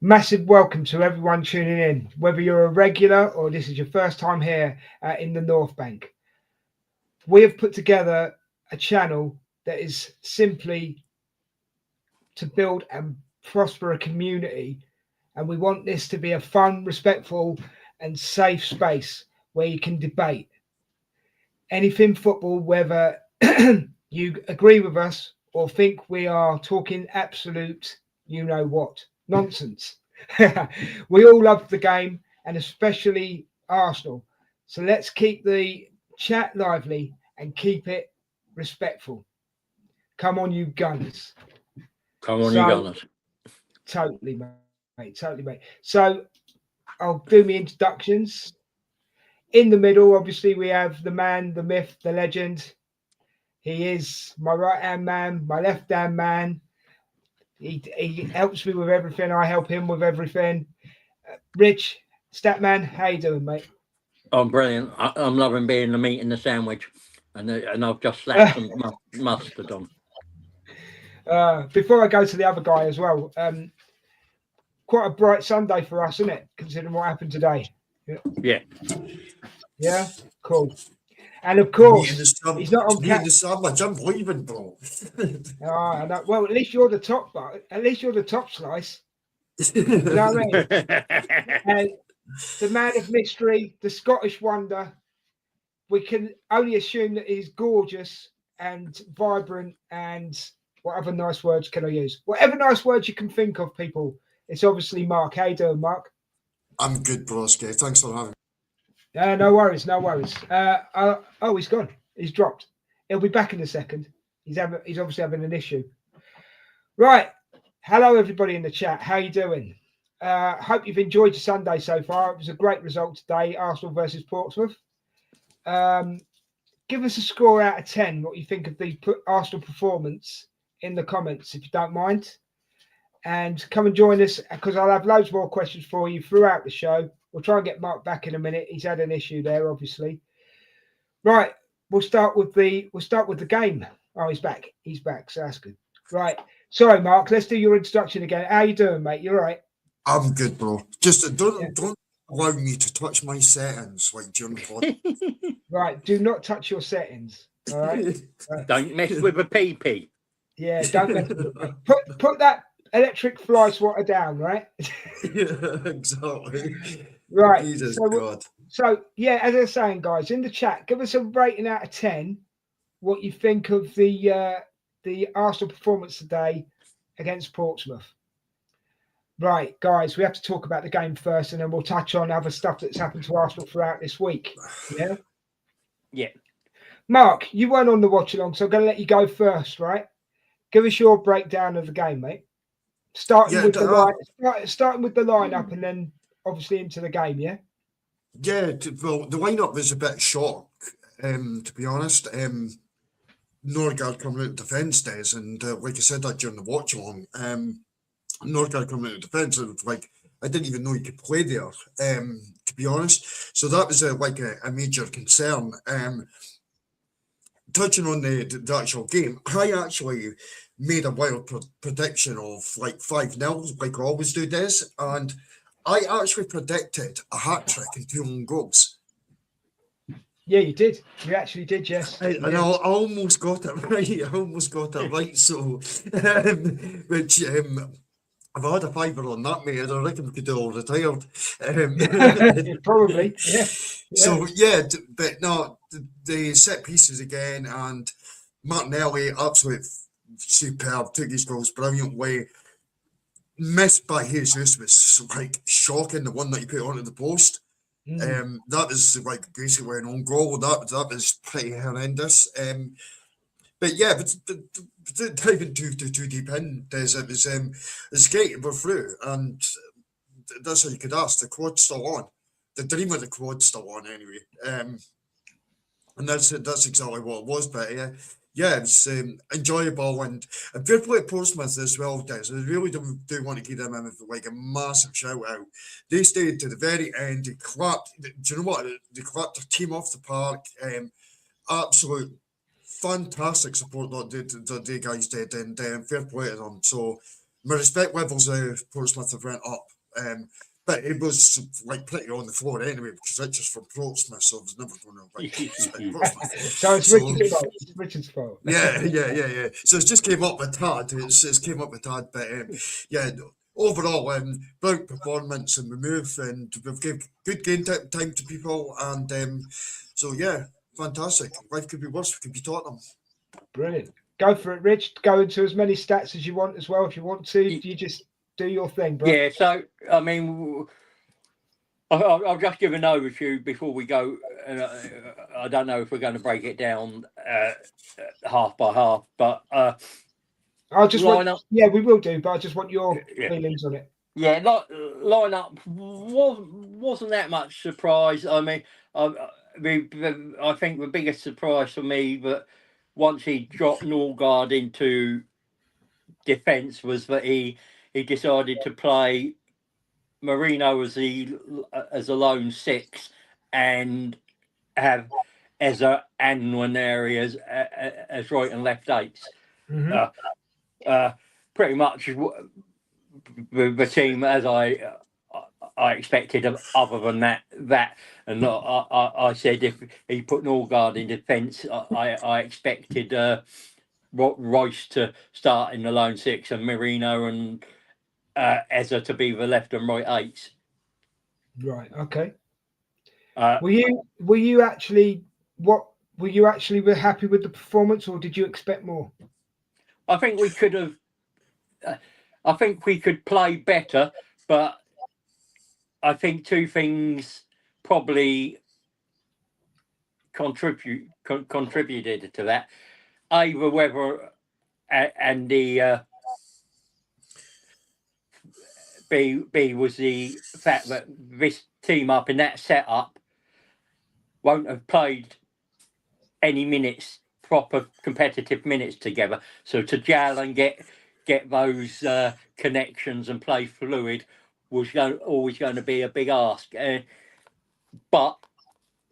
Massive welcome to everyone tuning in, whether you're a regular or this is your first time here in the North Bank. We have put together a channel that is simply to build and prosper a community, and we want this to be a fun, respectful, and safe space where you can debate anything football, whether you agree with us or think we are talking absolute, you know what, nonsense. We all love the game and especially Arsenal. So let's keep the chat lively and keep it respectful. Come on, you Gunners. Come on, you So, Gunners. totally, mate. Totally, mate. So, I'll do my introductions. In the middle, obviously, we have the man, the myth, the legend. He is my right hand man, my left hand man. He helps me with everything. I help him with everything. Rich, Statman, how you doing, mate? I'm brilliant. I'm loving being the meat in the sandwich, and I've just slapped some mustard on. Before I go to the other guy as well, quite a bright Sunday for us, isn't it? Considering what happened today. Yeah. Yeah, cool. And of Me and the course, sub, he's not on me and the sandwich. I'm leaving, bro. well, at least you're the top, at least you're the top slice. You know what I mean? And the man of mystery, the Scottish wonder. We can only assume that he's gorgeous and vibrant and what other nice words can I use? Whatever nice words you can think of, people. It's obviously Mark. How you doing, Mark? I'm good, broski. Thanks for having me. No worries, no worries. He's gone. He's dropped. He'll be back in a second. He's obviously having an issue. Right. Hello, everybody in the chat. How you doing? Hope you've enjoyed your Sunday so far. It was a great result today, Arsenal versus Portsmouth. Give us a score out of 10, what you think of the Arsenal performance in the comments, if you don't mind. And come and join us, because I'll have loads more questions for you throughout the show. We'll try and get Mark back in a minute. He's had an issue there, obviously. Right, we'll start with the game. Oh, he's back. He's back, so that's good. Right. Sorry, Mark. Let's do your introduction again. How you doing, mate? You all right? I'm good, bro. Just don't allow me to touch my settings like during the pod. Right. Do not touch your settings. All right. Don't mess with a PP. Yeah. Don't mess with it. Put that electric fly swatter down. Right. Yeah, exactly. Right. Jesus so, God. So yeah, as I was saying, guys, in the chat, give us a rating out of 10. What you think of the Arsenal performance today against Portsmouth? Right, guys, we have to talk about the game first, and then we'll touch on other stuff that's happened to Arsenal throughout this week. Yeah. Yeah. Mark, you weren't on the watch along, so I'm going to let you go first. Right. Give us your breakdown of the game, mate. Starting with the lineup, and then obviously into the game. Yeah. Yeah. Well, the lineup was a bit shock, to be honest. Norgard coming out of defence days, and like I said that during the watch along. Norgard coming out of defence, and like I didn't even know he could play there. To be honest, so that was a major concern. Touching on the actual game, I actually made a wild prediction of like 5-0, like I always do, Des, and I actually predicted a hat trick and 2 own goals. Yeah, you did. You actually did, yes. And I almost got it right. So, which I've had a fiver on that, mate. I reckon we could do all retired. Probably, yeah. So yeah, but no, the set pieces again, and Martinelli, absolute superb, took his goals brilliantly. Missed by Jesus was like shocking. The one that he put onto the post. That was like basically an own goal. That was pretty horrendous. But yeah, but diving too deep in, it's great. We're through, and that's all you could ask. The quad's still on. The dream of the quad's still on anyway. And that's exactly what it was. But yeah, it was enjoyable, and fair play to Portsmouth as well, guys. I really do want to give them like a massive shout out. They stayed to the very end. They clapped. Do you know what? They clapped their team off the park. Absolute fantastic support that they guys did, and fair play to them. So my respect levels of Portsmouth have went up. But it was like pretty on the floor anyway because Richard's from Portsmouth, so I was never going to like respect Portsmouth. So it's So- Richard's fault. It's Richard's fault. yeah. So it just came up with tad. It's came up with tad, but yeah. Overall, brilliant performance and we move and we've given good game time to people and so yeah, fantastic. Life could be worse. We could be Tottenham. Brilliant. Go for it, Rich. Go into as many stats as you want as well. If you want to, you just do your thing, bro. Yeah, so I mean, I'll just give an overview before we go. I don't know if we're going to break it down half by half, but I just line up. yeah, we will do, but I just want your Yeah. feelings on it. Yeah, line up wasn't that much surprise. I mean, I think the biggest surprise for me that once he dropped Norgard into defence was that he decided to play Marino as a lone six and have Eza and Nwaneri as right and left eights. Mhm. Pretty much the team as I expected. Other than that, and I said if he put Norgard in defence, I expected Royce to start in the lone six and Marino and Eza to be the left and right eights. Right. Okay. Uh, Were you actually happy with the performance, or did you expect more? I think we could have. I think we could play better, but I think two things probably contributed to that. A, the weather, and the B was the fact that this team up in that setup won't have played any minutes, proper competitive minutes together. So to gel and get those connections and play fluid was always going to be a big ask. But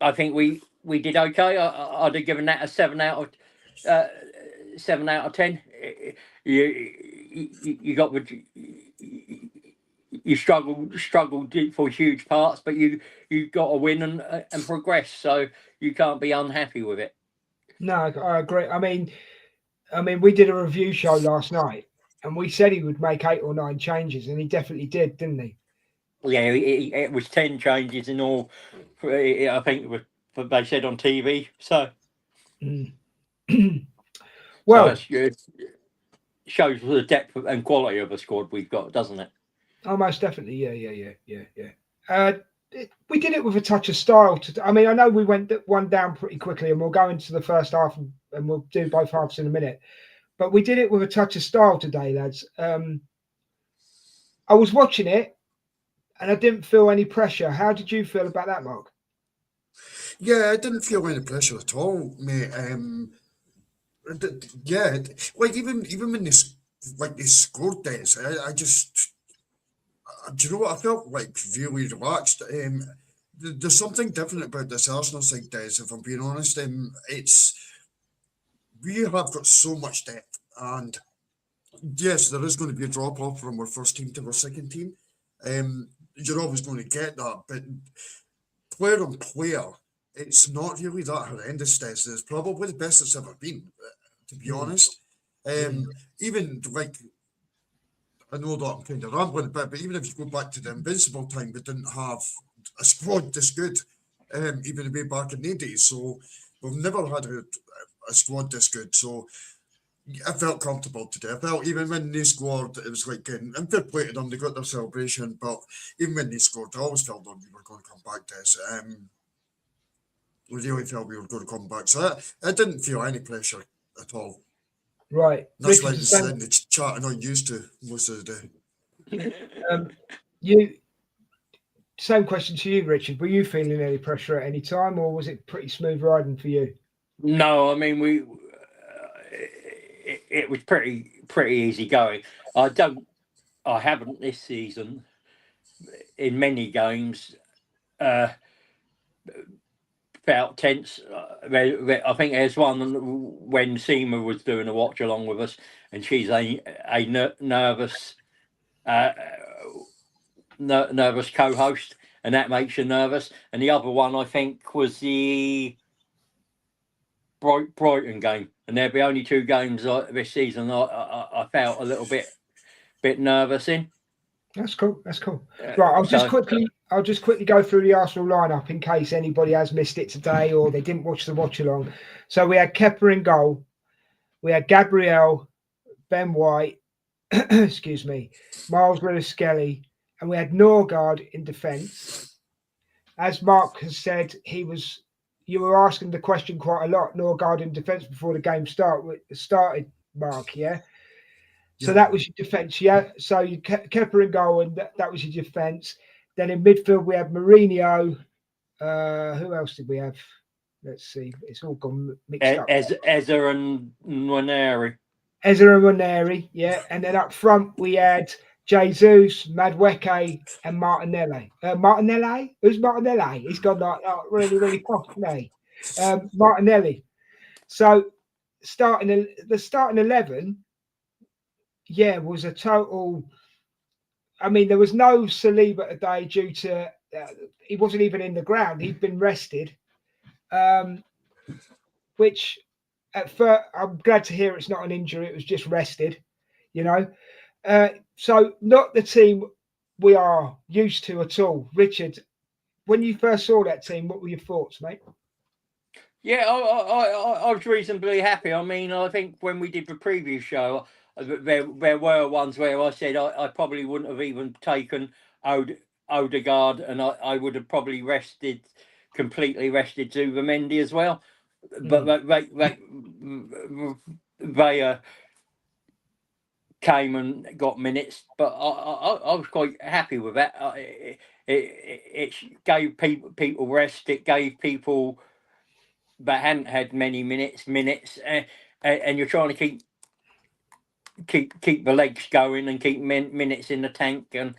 I think we did okay. I'd have given that a 7 out of 10. You got you struggled for huge parts, but you got to win and progress. So you can't be unhappy with it. No, I agree. I mean, we did a review show last night, and we said he would make 8 or 9 changes, and he definitely did, didn't he? Yeah, it was 10 changes in all. I think what they said on TV. So, Well, that's good. Shows the depth and quality of the squad we've got, doesn't it? oh, most definitely. Yeah. We did it with a touch of style. I mean, I know we went one down pretty quickly, and we'll go into the first half, and we'll do both halves in a minute. But we did it with a touch of style today, lads. I was watching it, and I didn't feel any pressure. How did you feel about that, Mark? Yeah, I didn't feel any pressure at all, mate. Yeah, like even when they scored this, I just do you know what I felt like really relaxed. There's something different about this Arsenal side, Des. If I'm being honest, it's we have got so much depth, and yes, there is going to be a drop off from our first team to our second team. You're always going to get that, but player on player, it's not really that horrendous. Des. It's probably the best it's ever been, to be honest. Even like I know that I'm kind of rambling a bit, but even if you go back to the Invincible time, we didn't have a squad this good, even way back in the days. So we've never had a squad this good. So I felt comfortable today. I felt even when they scored, it was like, and fair play to them, they got their celebration, but even when they scored, I always felt that we were going to come back to this. We really felt we were going to come back. So I didn't feel any pressure at all. Right. That's why I was in the chat I'm not used to most of the day. You same question to you, Richard. Were you feeling any pressure at any time, or was it pretty smooth riding for you? No, I mean it was pretty easy going. I haven't this season in many games felt tense. I think there's one when Seema was doing a watch along with us, and she's a nervous nervous co-host, and that makes you nervous. And the other one, I think, was the Brighton game, and there'll be only 2 games this season I felt a little bit nervous in. That's cool. That's cool. Right, I'll just quickly go through the Arsenal lineup in case anybody has missed it today or they didn't watch the watch along. So we had Kepa in goal, we had Gabriel, Ben White, excuse me, Miles Lewis-Skelly, and we had Norgard in defence. As Mark has said, you were asking the question quite a lot, Norgard in defence before the game started, Mark, yeah? So that was your defence, yeah? So you Kepa in goal, and that was your defence. Then in midfield, we had Mourinho. Who else did we have? Let's see. It's all gone mixed up. Ezra and Nwaneri. Ezra and Nwaneri, yeah. And then up front, we had Jesus, Madueke, and Martinelli. Martinelli? Who's Martinelli? He's got like really, really posh, hasn't he? Martinelli. So the starting 11, yeah, was a total. I mean, there was no Saliba today due to he wasn't even in the ground. He'd been rested, which at first I'm glad to hear it's not an injury. It was just rested, you know. So not the team we are used to at all. Richard, when you first saw that team, what were your thoughts, mate? Yeah, I was reasonably happy. I mean, I think when we did the previous show, there were ones where I said I probably wouldn't have even taken Odegaard, and I would have probably completely rested Zubimendi as well. But they came and got minutes, but I was quite happy with that. It gave people rest. It gave people that hadn't had many minutes, and you're trying to keep the legs going and keep minutes in the tank, and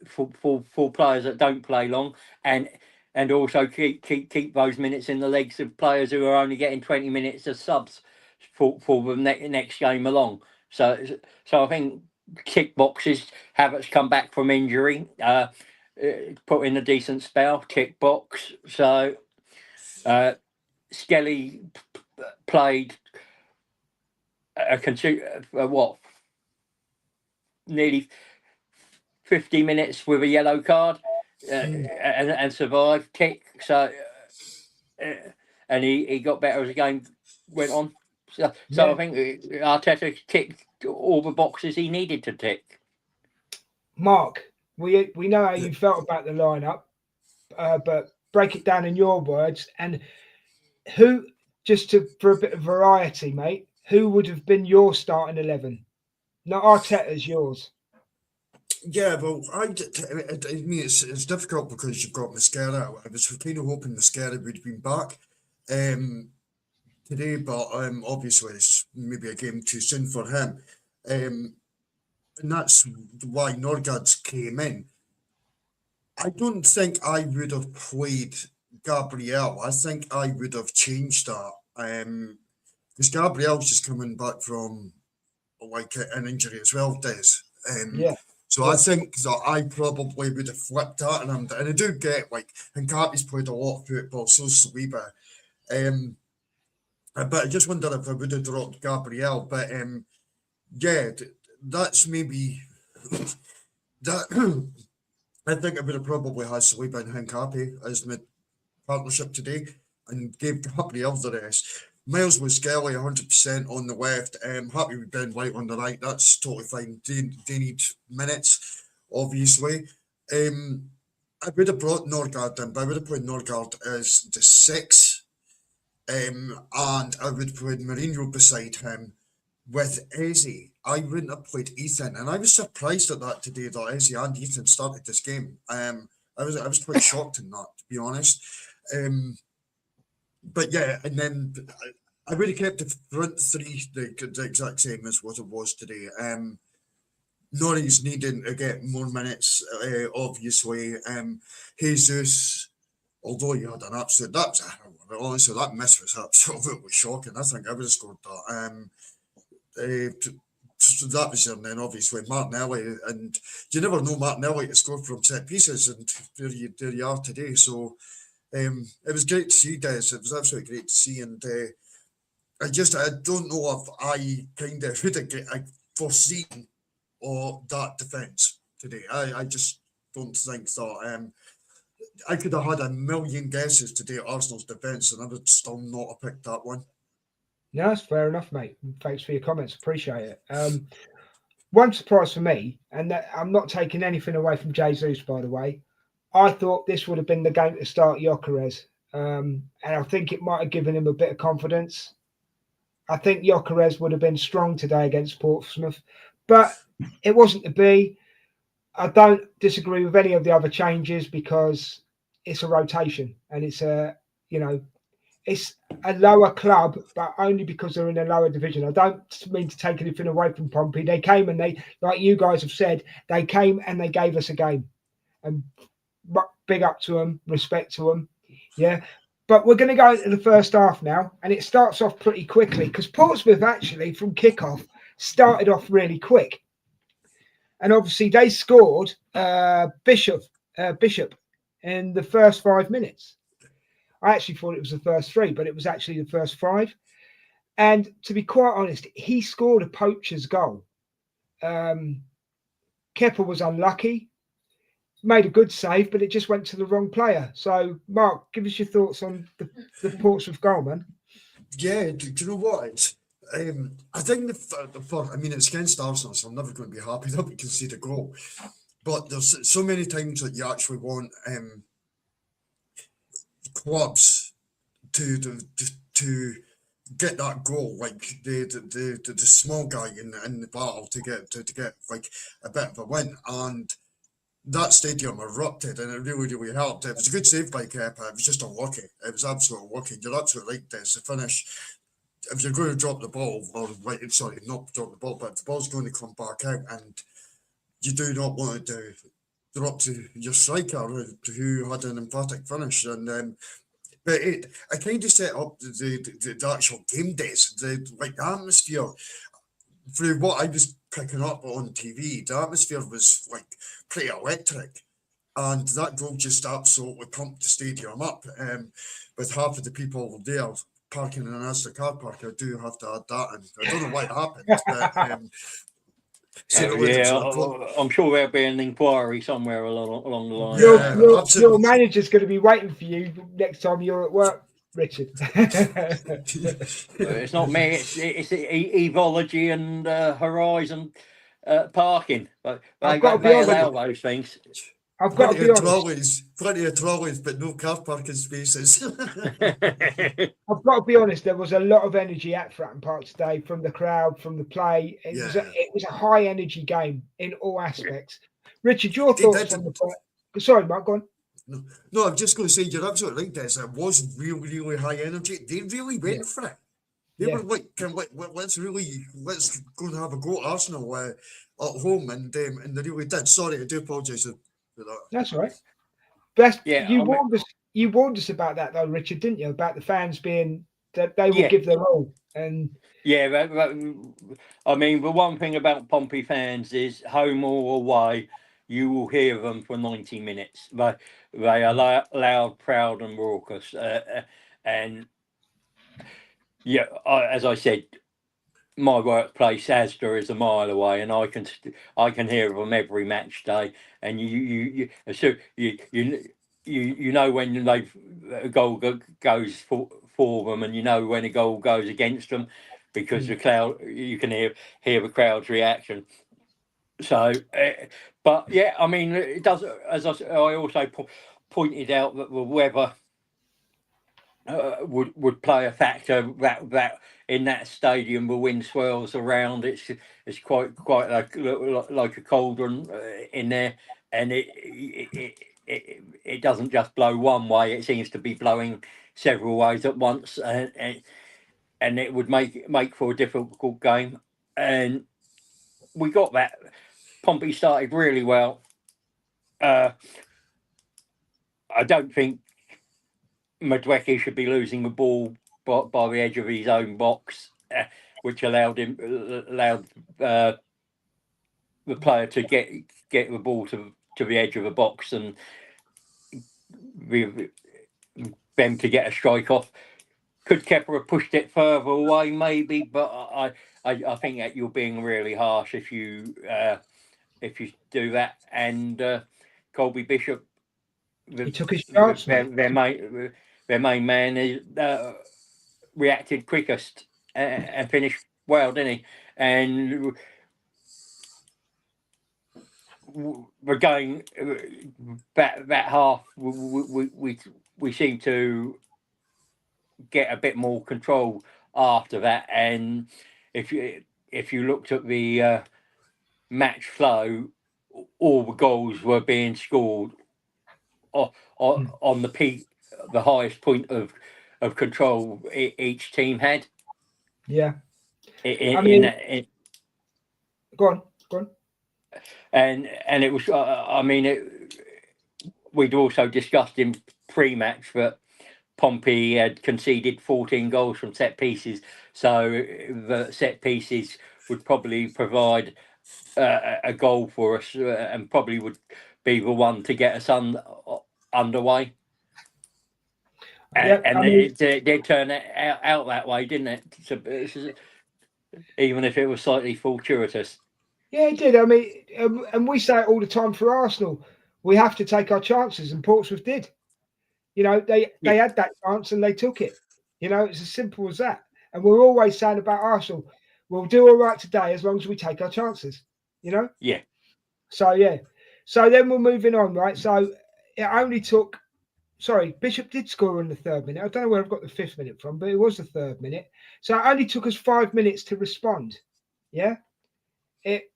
for players that don't play long, and also keep those minutes in the legs of players who are only getting 20 minutes as subs for the next game along. So I think tick boxes. Havertz come back from injury, put in a decent spell, tick box. So Skelly played nearly 50 minutes with a yellow card and survived, tick. So and he got better as the game went on. So I think Arteta ticked all the boxes he needed to tick. Mark, we know how you felt about the lineup, but break it down in your words. And who, for a bit of variety, mate, who would have been your starting 11? Not Arteta's, yours. Yeah, well, I mean, it's difficult because you've got Mascara. I was kind of hoping Mascara would have been back today, but obviously it's maybe a game too soon for him. And that's why Norgard came in. I don't think I would have played Gabriel. I think I would have changed that. Because Gabriel's just coming back from like an injury as well, Des. So I think that I probably would have flipped that, and I do get like Hincapi's played a lot of football, so Saliba. But I just wonder if I would have dropped Gabriel. But yeah, that's maybe that. I think I would have probably had Saliba and Hincapi as my partnership today, and gave Gabriel the rest. Miles with Skelly 100% on the left. Happy with Ben White on the right. That's totally fine. They need minutes, obviously. I would have brought Norgard in, but I would have put Norgard as the 6. And I would put Mourinho beside him with Eze. I wouldn't have played Ethan, and I was surprised at that today that Eze and Ethan started this game. I was quite shocked in that, to be honest. But yeah, and then I would have kept the front 3 the exact same as what it was today. Norrie's needing to get more minutes, obviously. Jesus, although he had an absolute, honestly, that miss was absolutely shocking. I think I would have scored that. so that was there, and then obviously Martinelli, and you never know Martinelli to score from set pieces, and there you are today. So it was great to see, Des. It was absolutely great to see, and I don't know if I kind of would have foreseen that defence today. I just don't think that. I could have had a million guesses today at Arsenal's defence, and I would still not have picked that one. No, that's fair enough, mate. Thanks for your comments. Appreciate it. One surprise for me, and that I'm not taking anything away from Jesus, by the way. I thought this would have been the game to start Gyökeres, and I think it might have given him a bit of confidence. I think Gyökeres would have been strong today against Portsmouth, but it wasn't to be. I don't disagree with any of the other changes because it's a rotation and it's it's a lower club, but only because they're in a lower division. I don't mean to take anything away from Pompey. They came and they, like you guys have said, they came and they gave us a game. And big up to them, respect to them. Yeah. But we're going to go into the first half now, and it starts off pretty quickly because Portsmouth actually, from kickoff, started off really quick. And obviously they scored Bishop in the first 5 minutes. I actually thought it was the first 3, but it was actually the first 5. And to be quite honest, he scored a poacher's goal. Kepa was unlucky, made a good save, but it just went to the wrong player. So, Mark, give us your thoughts on the Portsmouth goal, man. Yeah, do you know what? I think it's against Arsenal, so I'm never going to be happy that we concede a goal. But there's so many times that you actually want clubs to get that goal, like the small guy in the battle to get like a bit of a win, and that stadium erupted, and it really helped. It was a good save by Kepa. It was just unlucky. It was absolutely unlucky. You're absolutely right. There's the finish. If you're going to drop the ball, or not drop the ball, but if the ball's going to come back out, and you do not want to drop to your striker who had an emphatic finish, and but it kind of set up the actual game days, the atmosphere. Through what I was picking up on TV, the atmosphere was like pretty electric, and that goal just absolutely pumped the stadium up. With half of the people there parking in an Asda car park, I do have to add that, and I don't know why it happened, but I'm sure there'll be an inquiry somewhere along the line. Your manager's going to be waiting for you next time you're at work, Richard. It's not me. It's Evology and Horizon parking. But they allow those things. I've got to be honest. Plenty of trolleys, but no car parking spaces. I've got to be honest. There was a lot of energy at Fratton Park today from the crowd, from the play. It was a high energy game in all aspects. Richard, your thoughts on the play? Sorry, Mark, go on. No, I'm just going to say you're absolutely right, Des. It was really high energy. They really went for it. They were like, let's go and have a go at Arsenal at home, and they really did. Sorry, I do apologise for that. That's all right. You warned us about that though, Richard, didn't you? About the fans being that they will give their all. And I mean, the one thing about Pompey fans is home or away, you will hear them for 90 minutes. They are loud, proud, and raucous. And as I said, my workplace, Asda, is a mile away, and I can hear them every match day. And you know when a goal goes for them, and you know when a goal goes against them, because the crowd, you can hear the crowd's reaction. So, but yeah, I mean, it does. As I also pointed out that the weather would play a factor. That in that stadium, the wind swirls around. It's quite like a cauldron in there, and it doesn't just blow one way. It seems to be blowing several ways at once, and it would make for a difficult game. And we got that. Pompey started really well. I don't think Madwecki should be losing the ball by the edge of his own box. which allowed the player to get the ball to the edge of the box and them to get a strike off. Could Kepa have pushed it further away? Maybe, but I think that you're being really harsh if you do that. And Colby Bishop, He took his chance, mate. their main man, is reacted quickest and finished well, didn't he? And we're going that half. We seem to get a bit more control after that. And if you looked at the match flow, all the goals were being scored on the peak, the highest point of control each team had. Yeah. Go on. And it was, we'd also discussed in pre-match that Pompey had conceded 14 goals from set pieces, so the set pieces would probably provide a goal for us, and probably would be the one to get us underway. It did turn out that way, didn't it? So, even if it was slightly fortuitous. Yeah, it did. I mean, and we say it all the time for Arsenal. We have to take our chances, and Portsmouth did. You know, they had that chance and they took it. You know, it's as simple as that. And we're always saying about Arsenal, we'll do all right today as long as we take our chances. You know? Yeah. So then we're moving on, right? So it only took. Sorry, Bishop did score in the 3rd minute. I don't know where I've got the 5th minute from, but it was the 3rd minute. So it only took us 5 minutes to respond. Yeah. It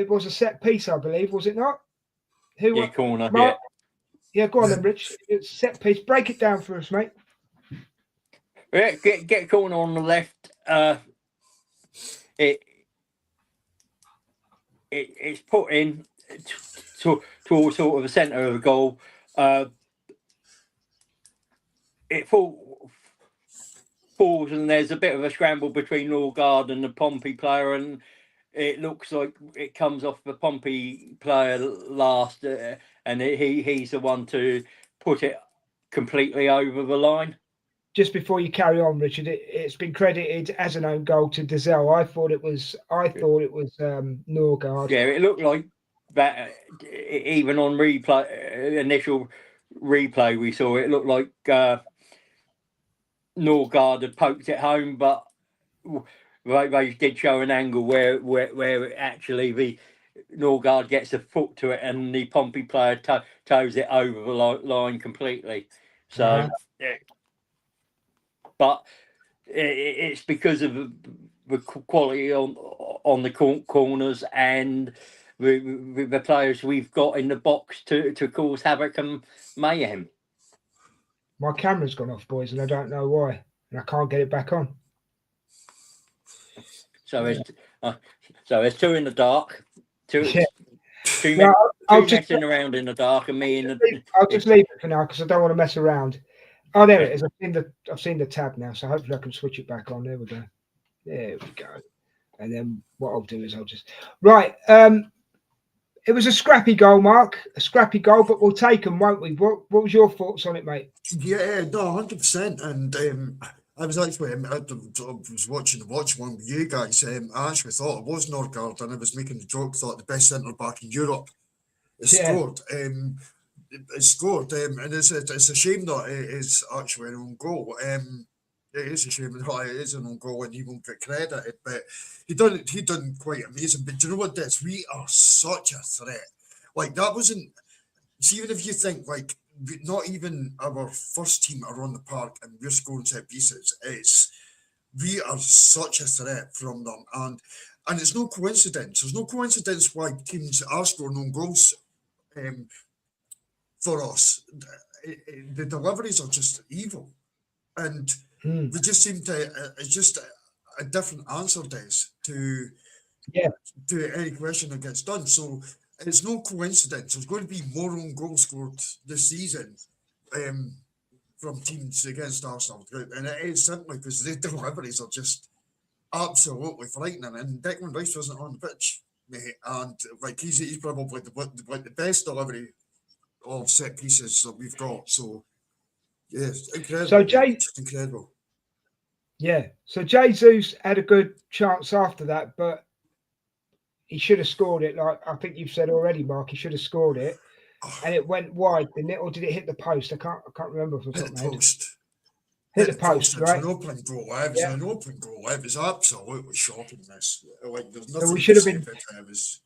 was a set piece, I believe, was it not? Corner. Mark? Yeah, go on then, Rich. It's set piece. Break it down for us, mate. Yeah, get corner on the left. It's put in towards sort of the centre of the goal. It falls, and there's a bit of a scramble between Norgard and the Pompey player, and it looks like it comes off the Pompey player last, and he's the one to put it completely over the line. Just before you carry on, Richard, it's been credited as an own goal to Dazelle. I thought it was Norgard. Yeah, it looked like that. Even on initial replay, we saw it looked like Norgard had poked it home, but they did show an angle where actually the Norgard gets a foot to it and the Pompey player toes it over the line completely. So, but it's because of the quality on the corners and the players we've got in the box to cause havoc and mayhem. My camera's gone off, boys, and I don't know why, and I can't get it back on. So there's two in the dark, two messing around in the dark, and me in the. I'll just leave it for now because I don't want to mess around. Oh, there it is. I've seen the tab now, so hopefully I can switch it back on. There we go. And then what I'll do is I'll just right. It was a scrappy goal, Mark. A scrappy goal, but we'll take them, won't we? What was your thoughts on it, mate? Yeah, no, 100%. And I was actually, I was watching the watch one with you guys. I actually thought it was Norgard, and I was making the joke, thought the best centre back in Europe has scored. It scored, and it's a shame that it is actually an own goal. It is a shame that it is an own goal and he won't get credited, but he done quite amazing. But do you know what this? We are such a threat. Like that wasn't. See, even if you think like not even our first team are on the park and we're scoring set pieces, we are such a threat from them, and it's no coincidence. There's no coincidence why teams are scoring own goals for us. The deliveries are just evil, and we just seem to. It's just a different answer, Des, to any question that gets done. So it's no coincidence. There's going to be more own goals scored this season from teams against Arsenal, and it is simply because the deliveries are just absolutely frightening. And Declan Rice wasn't on the pitch, mate. And like he's probably the best delivery of set pieces that we've got. So yes, incredible. So Just incredible. Yeah. So Jesus had a good chance after that, but he should have scored it. Like I think you've said already, Mark, he should have scored it, and it went wide, didn't it? Or did it hit the post? I can't remember off the top Hit of the my head. post. Hit the post, It was right? an open goal. It was an open goal. It was absolutely shocking. This, like, there's nothing we to should have say been- about it. It was.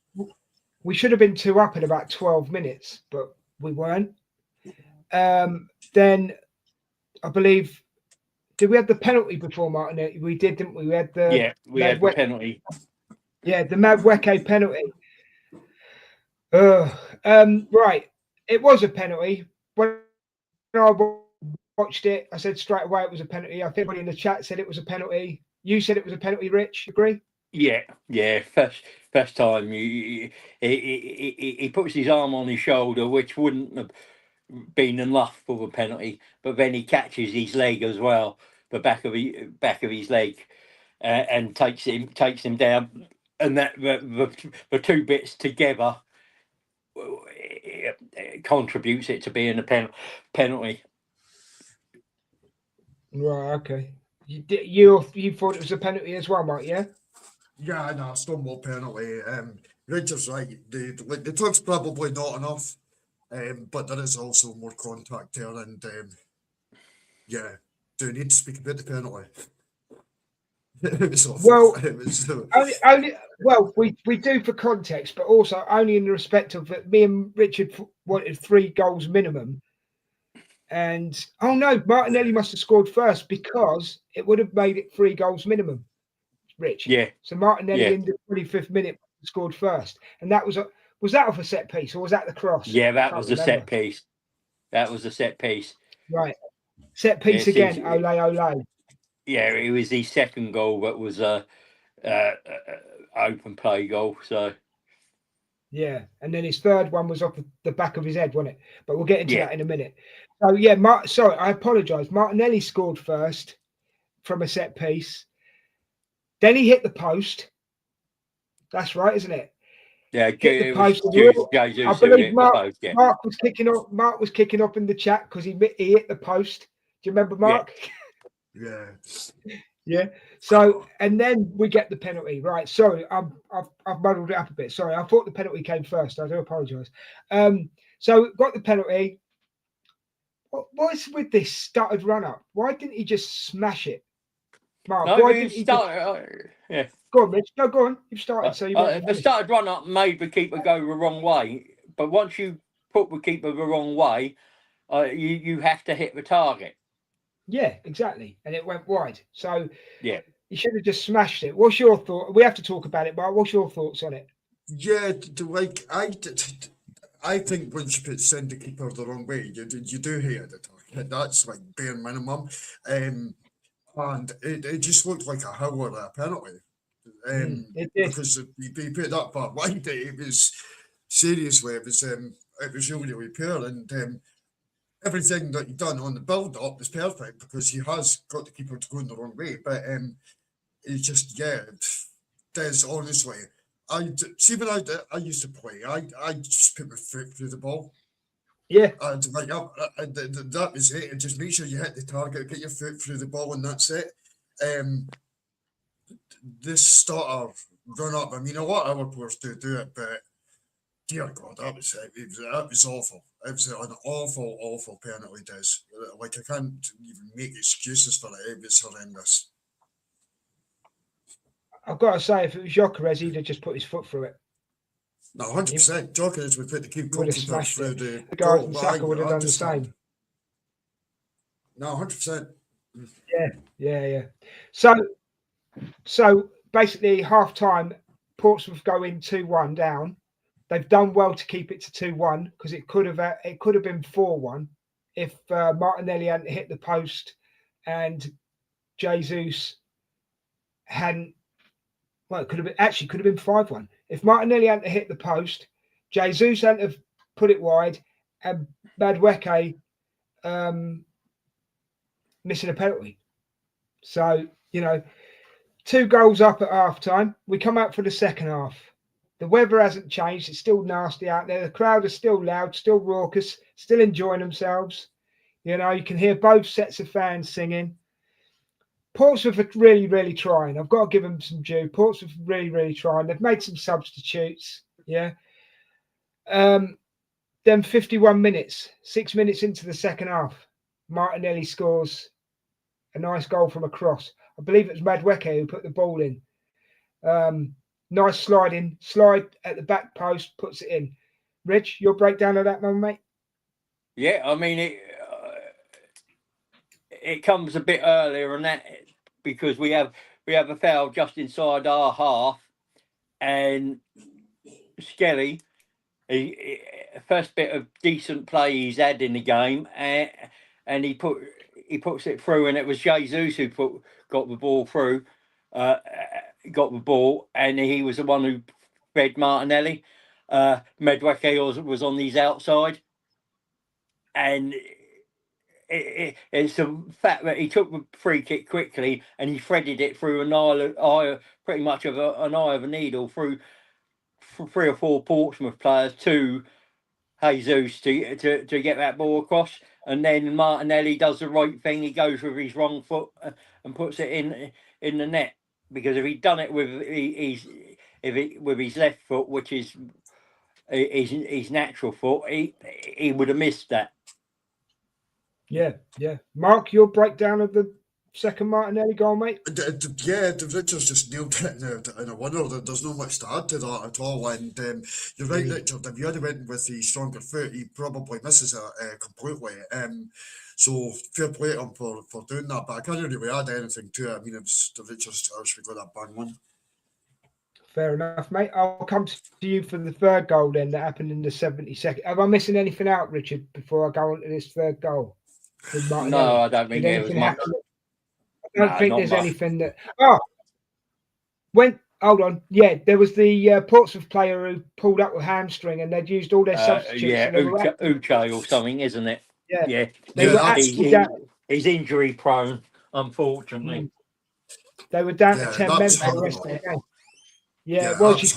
We should have been 2 up in about 12 minutes, but we weren't. Then I believe, did we have the penalty before Martinelli? We did, didn't we? We had the we had the penalty. Yeah, the Madueke penalty. Right, it was a penalty. When I watched it, I said straight away it was a penalty. I think everybody in the chat said it was a penalty. You said it was a penalty, Rich. Agree? Yeah. First time he puts his arm on his shoulder, which wouldn't have been enough for the penalty, but then he catches his leg as well, the back of his leg, and takes him down, and that the two bits together contributes it to being a penalty. Right. Okay. You thought it was a penalty as well, Mark? Yeah. Yeah, no, Stonewall penalty. Rangers right. The touch's probably not enough, but there is also more contact there, and yeah, do we need to speak about the penalty? It was awful. Well, it was. Well, we do for context, but also only in the respect of that. Me and Richard wanted 3 goals minimum, and oh no, Martinelli must have scored first because it would have made it 3 goals minimum. Rich. Yeah. So Martinelli in the 25th minute scored first, and that was that off a set piece or was that the cross? Yeah, that was a set piece. That was a set piece. Right, set piece again. Ole, ole. Yeah, it was his second goal that was a open play goal. So yeah, and then his third one was off the back of his head, wasn't it? But we'll get into that in a minute. So yeah, sorry, I apologise. Martinelli scored first from a set piece. Then he hit the post. That's right, isn't it? Yeah, hit the post. I believe Mark was kicking off. Mark was kicking off in the chat because he hit the post. Do you remember, Mark? Yeah. Yeah. So and then we get the penalty. Right. Sorry, I've muddled it up a bit. Sorry, I thought the penalty came first. I do apologise. So got the penalty. What's with this stuttered run up? Why didn't he just smash it? Mark, why didn't he yeah. Go on, Rich. No, go on. You've started. So you the started run up made the keeper go the wrong way. But once you put the keeper the wrong way, you have to hit the target. Yeah, exactly. And it went wide. So yeah, you should have just smashed it. What's your thought? We have to talk about it, Mark. What's your thoughts on it? Yeah, I think once you send the keeper the wrong way, you do hit the target. That's like bare minimum. And it just looked like a howler of a penalty. Because he put it up far wide. It was seriously, it was really poor, and everything that he done on the build up was perfect because he has got the keeper to go in the wrong way. But it's just there's honestly, I used to play. I just put my foot through the ball. Yeah, and like that was it. And just make sure you hit the target, get your foot through the ball, and that's it. This starter run up. I mean, a lot of our players do it, but dear God, that was it. That was awful. It was an awful penalty. Like I can't even make excuses for it. It was horrendous. I've got to say, if it was Gyökeres, he'd have just put his foot through it. No, 100%. Gyökeres would put the goalkeeper through the goal. Saka would have done the same. No, 100%. Yeah. So basically, half time, Portsmouth go in 2-1 down. They've done well to keep it to 2-1 because it could have been 4-1 if Martinelli hadn't hit the post and Jesus hadn't. Well, it could have been 5-1 if Martinelli hadn't hit the post, Jesus hadn't have put it wide, and Madueke missing a penalty. So 2 goals up at half time. We come out for the second half. The weather hasn't changed. It's still nasty out there. The crowd is still loud, still raucous, still enjoying themselves. You know, you can hear both sets of fans singing. Portsmouth are really, really trying. I've got to give them some due. Portsmouth are really, really trying. They've made some substitutes. Yeah. Then 51 minutes, 6 minutes into the second half, Martinelli scores a nice goal from a cross. I believe it was Madueke who put the ball in. Nice slide at the back post, puts it in. Rich, your breakdown of that one, mate? Yeah, I mean it comes a bit earlier than that because we have a foul just inside our half, and Skelly, first bit of decent play he's had in the game, and he puts it through, and it was Jesus who got the ball through, got the ball, and he was the one who fed Martinelli. Madueke was on his outside, and it's the fact that he took the free kick quickly and he threaded it through pretty much of an eye of a needle through 3 or 4 Portsmouth players to Jesus to get that ball across, and then Martinelli does the right thing. He goes with his wrong foot and puts it in the net, because if he'd done it with his left foot, which is his natural foot, he would have missed that. Yeah. Mark, your breakdown of the second Martinelli goal, mate? Yeah, Richard's just nailed it in a wonder. There's not much to add to that at all. And you're right, Richard. If you had went with the stronger foot, he probably misses it completely. So fair play to him for doing that. But I can't really add anything to it. I mean, it was Richard's touch. We got that bang one. Fair enough, mate. I'll come to you for the third goal then that happened in the 72nd. Am I missing anything out, Richard, before I go on to this third goal? No, I don't think there was much. I don't think there's anything that. Hold on. Yeah, there was the Portsmouth player who pulled up with hamstring, and they'd used all their substitutes. Yeah, Uche or something, isn't it? Yeah. They were actually he's injury prone, unfortunately. They were down to 10 men for the rest of the game. Yeah, it was. You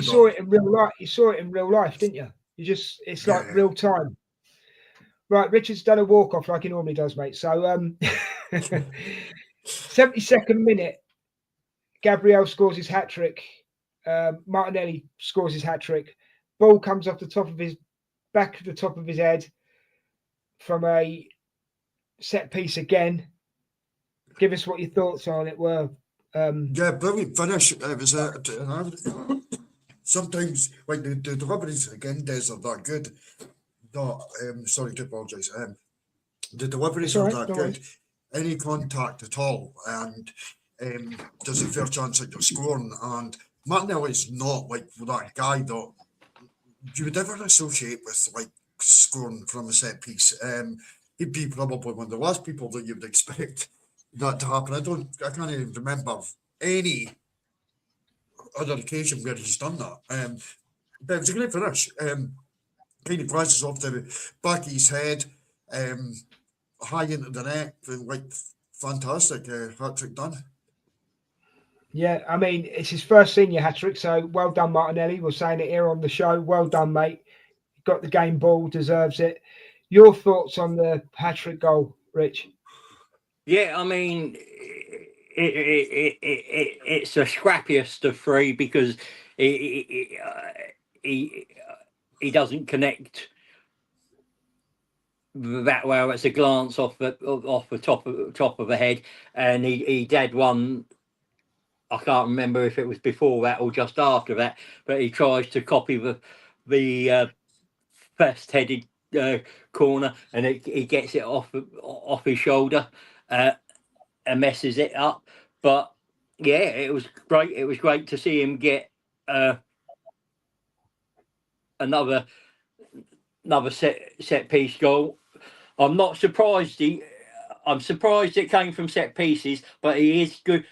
saw it in real life. You saw it in real life, didn't you? It's like real time. Right, Richard's done a walk off like he normally does, mate. So, 72nd minute, Gabriel scores his hat trick. Martinelli scores his hat trick. Ball comes off the top of his head from a set piece again. Give us what your thoughts on it were. Brilliant finish. It was sometimes like the deliveries again days are that good. No, sorry to apologise. The deliveries are that good. Any contact at all, and there's a fair chance that you're scoring. And Martinelli's not like that guy that you would ever associate with like scoring from a set piece. He'd be probably one of the last people that you would expect that to happen. I can't even remember any other occasion where he's done that. But it was a great finish. Kind of flashes off the back of his head, high into the net, and like fantastic hat trick done. Yeah, I mean, it's his first senior hat trick, so well done, Martinelli. We're saying it here on the show. Well done, mate. Got the game ball, deserves it. Your thoughts on the hat trick goal, Rich? Yeah, I mean, it's the scrappiest of 3 because he doesn't connect that well. It's a glance off the top of the head, and he did one. I can't remember if it was before that or just after that, but he tries to copy the first headed corner, and he gets it off his shoulder and messes it up. But yeah, it was great. It was great to see him get another set piece goal. I'm not surprised. I'm surprised it came from set pieces, but he is good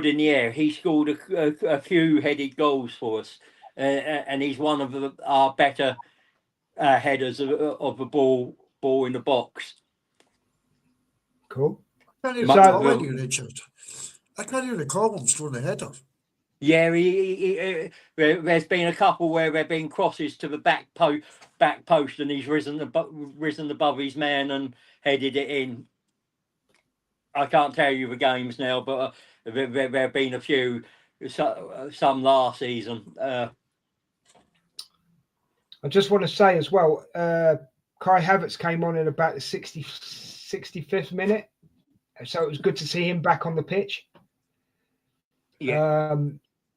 in the air. He scored a few headed goals for us, and he's one of our better headers of the ball in the box. Cool. Richard. I can't even recall him throwing a header. Yeah, there's been a couple where there've been crosses to the back post, and he's risen above his man and headed it in. I can't tell you the games now, but there have been a few, some last season. I just want to say as well, Kai Havertz came on in about the 65th minute, so it was good to see him back on the pitch. Yeah.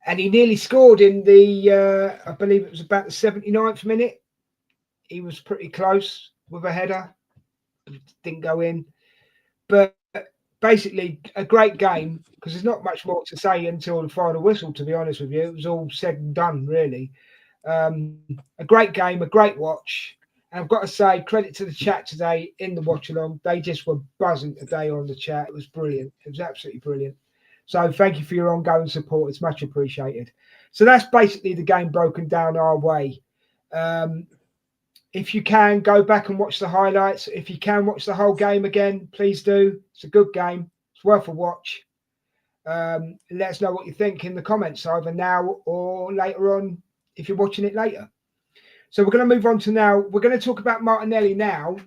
And he nearly scored in the, I believe it was about the 79th minute. He was pretty close with a header. Didn't go in. But basically, a great game, because there's not much more to say until the final whistle, to be honest with you. It was all said and done, really. A great game, a great watch. And I've got to say, credit to the chat today in the watch along. They just were buzzing today on the chat. It was brilliant. It was absolutely brilliant. So thank you for your ongoing support. It's much appreciated. So that's basically the game broken down our way. If you can, go back and watch the highlights. If you can watch the whole game again, please do. It's a good game. It's worth a watch. Let us know what you think in the comments, either now or later on if you're watching it later. So we're going to move on to now. We're going to talk about Martinelli now.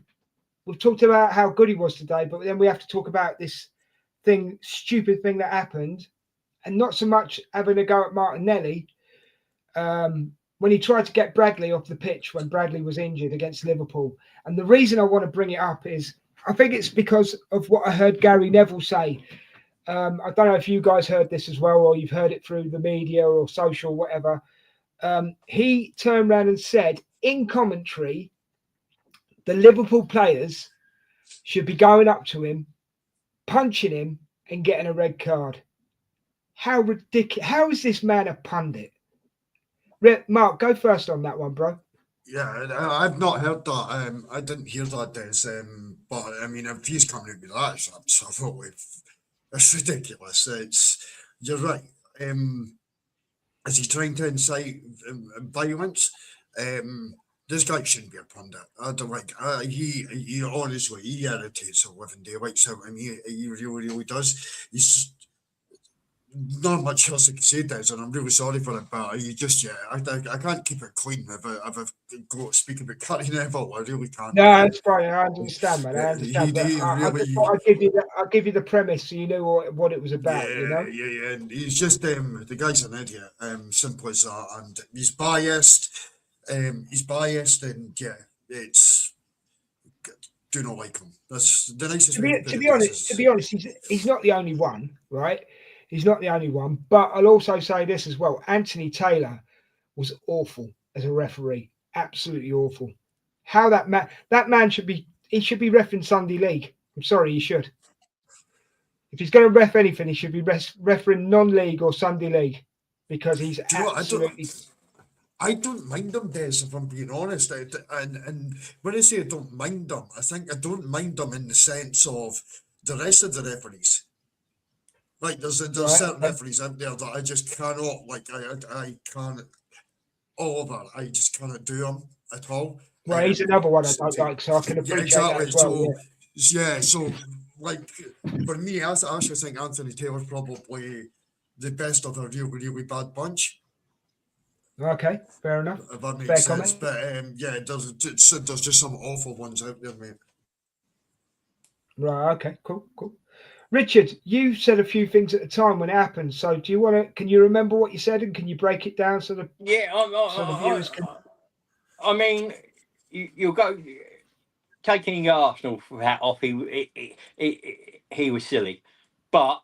We've talked about how good he was today, but then we have to talk about this stupid thing that happened, and not so much having a go at Martinelli when he tried to get Bradley off the pitch when Bradley was injured against Liverpool. And the reason I want to bring it up is I think it's because of what I heard Gary Neville say. I don't know if you guys heard this as well, or you've heard it through the media or social, whatever. He turned around and said in commentary, the Liverpool players should be going up to him, punching him and getting a red card. How ridiculous. How is this man a pundit? Mark, go first on that one, bro. Yeah, I've not heard that. I didn't hear that, Des. But I mean, if he's coming out with that, it's absolutely, it's ridiculous. You're right. Is he trying to incite violence? This guy shouldn't be a pundit. I don't like. He honestly, he irritates the living daylights out of me. He really does. He's not much else I can say, Des, and I'm really sorry for it, but you just, yeah, I can't keep it clean if I go speak about Gary Neville. I really can't. No, it's fine. I understand, man. I understand. He I really, just thought I'd give you the premise so you knew what it was about, you know? yeah. And he's just the guy's an idiot. Simple as that. And he's biased. And yeah, it's do not like him. That's the nicest way To be honest, he's not the only one, right? He's not the only one. But I'll also say this as well. Anthony Taylor was awful as a referee. Absolutely awful. How that man should be reffing Sunday League. I'm sorry, he should. If he's going to ref anything, he should be refereeing non-league or Sunday League, because he's absolutely. I don't mind him, Des, if I'm being honest. And when I say I don't mind him, I think I don't mind him in the sense of the rest of the referees. Like there's certain referees out there that I just cannot, like I can't, Oliver, I just cannot do him at all. Well, he's another one I don't like, so I can appreciate that as well. So like for me, I actually think Anthony Taylor's probably the best of a really bad bunch. Okay, fair enough. If that makes fair sense. Comment. But yeah, there's just some awful ones out there, mate. Right. Okay. Cool. Richard, you said a few things at the time when it happened. So do you want to? Can you remember what you said, and can you break it down so the viewers can? I mean, you'll go taking Arsenal hat off. He was silly, but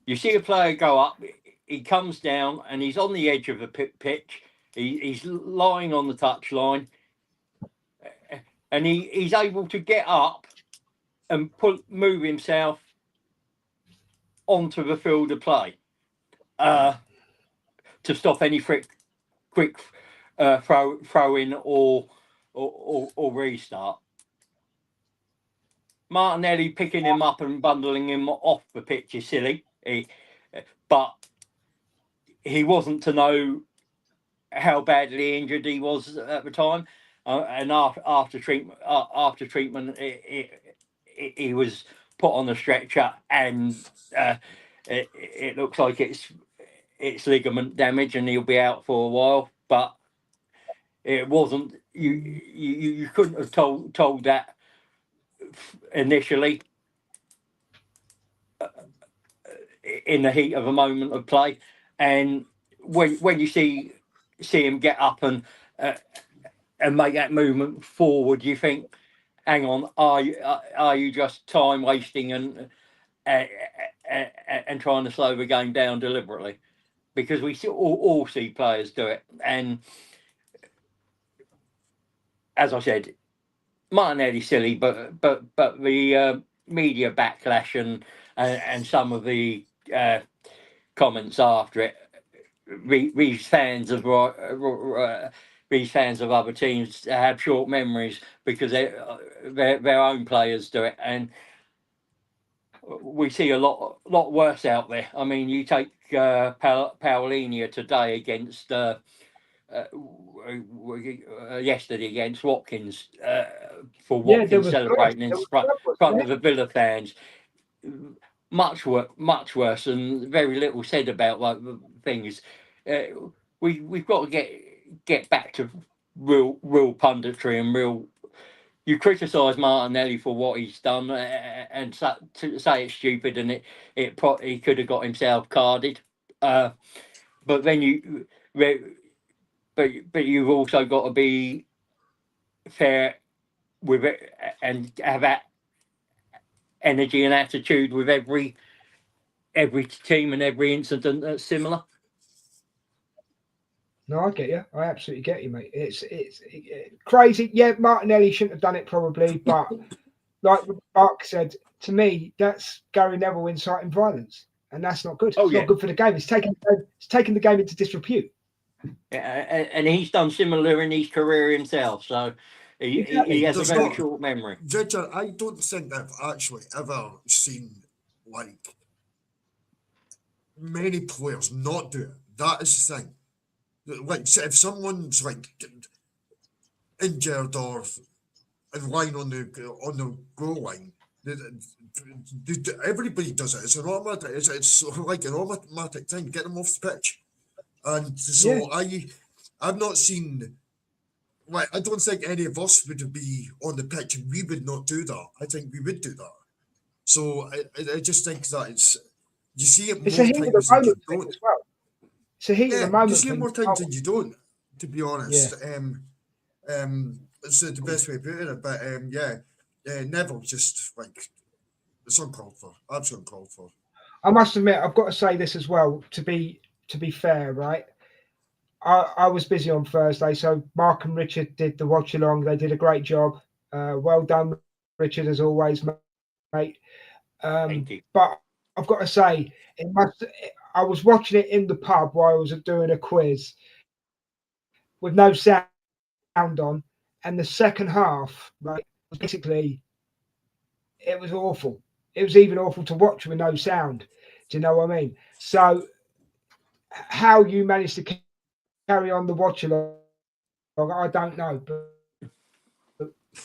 you see a player go up. He comes down and he's on the edge of the pitch. He's lying on the touchline, and he's able to get up and move himself onto the field of play to stop any quick throw in or restart. Martinelli picking him up and bundling him off the pitch is silly, but he wasn't to know how badly injured he was at the time, and after treatment, he was put on the stretcher, and it looks like it's ligament damage and he'll be out for a while. But it wasn't. You couldn't have told that initially in the heat of a moment of play, and when you see him get up and make that movement forward, you think, hang on, are you just time wasting and trying to slow the game down deliberately? Because we all see players do it, and as I said, Martinelli's silly, but the media backlash and some of the comments after it, these fans of other teams have short memories because their own players do it, and we see a lot worse out there. I mean, you take Paulinia today against yesterday against Watkins for Watkins celebrating in front of the Villa fans. Much worse, and very little said about like things. We've got to get back to real punditry and real. You criticise Martinelli for what he's done, and to say it's stupid, and he could have got himself carded. But then but you've also got to be fair with it and have that energy and attitude with every team and every incident that's similar. No, I get you. I absolutely get you, mate. It's crazy. Yeah, Martinelli shouldn't have done it probably, but like Mark said, to me, that's Gary Neville inciting violence, and that's not good. It's not good for the game. It's taking the game into disrepute. Yeah, and he's done similar in his career himself, so he has a very short memory. Richard, I don't think I've actually ever seen like many players not do it. That is the thing. Like, if someone's like injured or in line on the goal line, everybody does it. It's an automatic. It's like an automatic thing. Get them off the pitch, and so I've not seen. Like, I don't think any of us would be on the pitch and we would not do that. I think we would do that. So I just think that you see it more times than you don't. As well. It's a heat of the moment. You see it more times than you don't, to be honest. It's the best way of putting it. But Neville just like it's uncalled for. Absolutely uncalled for. I must admit, I've got to say this as well. To be fair, right? I was busy on Thursday, so Mark and Richard did the watch along. They did a great job. Well done, Richard, as always, mate. Thank you. But I've got to say, I was watching it in the pub while I was doing a quiz with no sound on, and the second half, right, basically, it was awful. It was even awful to watch with no sound. Do you know what I mean? So, how you managed to carry on the watch along, I don't know. But